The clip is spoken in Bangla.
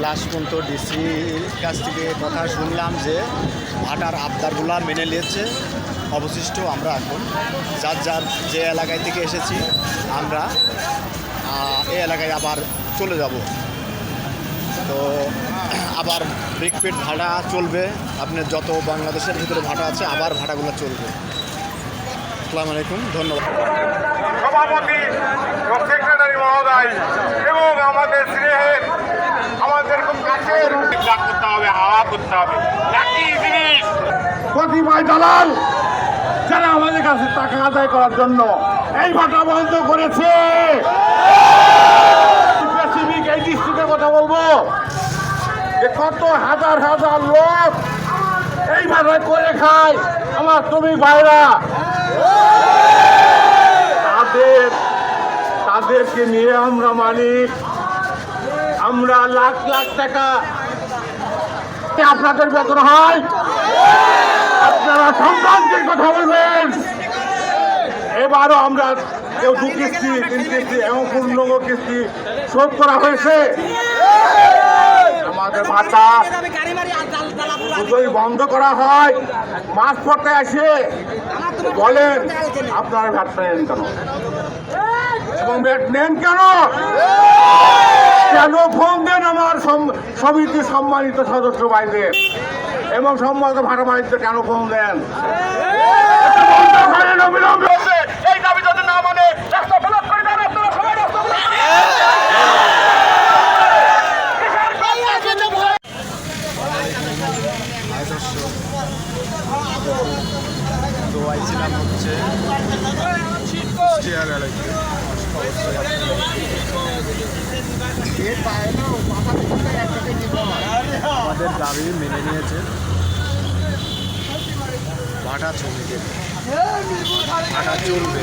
লাস্ট পর্যন্ত ডিসির কাছ থেকে কথা শুনলাম যে ভাটার আবদারগুলা মেনে নিয়েছে। অবশিষ্ট আমরা এখন যার যার যে এলাকায় থেকে এসেছি আমরা এই এলাকায় আবার চলে যাব। তো আবার ব্রিকপেট ভাড়া চলবে, আপনার যত বাংলাদেশের ভিতরে ভাড়া আছে আবার ভাড়াগুলো চলবে। আসসালামু আলাইকুম, ধন্যবাদ। সভাপতি এবং সেক্রেটারি মহোদয় এবং আমাদের স্নেহের আমাদের খুব কাছের করতে হবে, হাওয়া করতে হবে একই জিনিস। কতিপয় দালাল যারা আমাদের কাছে টাকা আদায় করার জন্য এই ভাটা বন্ধ করেছে। স্পেসিফিক এই ডিস্ট্রিক্টের কথা বলবো যে কত হাজার হাজার লোক এই ভাটায় করে খায় আমার শ্রমিক ভাইরা। তাদেরকে নিয়ে আমরা মালিক, আমরা লাখ লাখ টাকা আপনাদের বেতন হয়, আপনারা সন্তানদের কথা বলবেন। এবারও আমরা কেউ 2 কিস্তি 3 কিস্তি এবং পূর্ণাঙ্গ কিস্তি শোধ করা হয়েছে। আমাদের ভাতা যদি বন্ধ করা হয় মাস পড়তে আসে বলেন আপনারা ভ্যাট নেন কেন এবং ভ্যাট নেন কেন কেন ফোন দেন আমার সমিতির সম্মানিত সদস্য ভাইদের এবং সম্মানিত ভাটা মালিকদের কেন ফোন দেন? এই দাবি যদি না মানে রাস্তা ব্লক করে দেন আপনারা সবাই রাস্তা ব্লক তো আইছিলাম হচ্ছে আমাদের দাবি মেনে নিয়েছে ভাটা শ্রমিকের, ভাটা চলবে।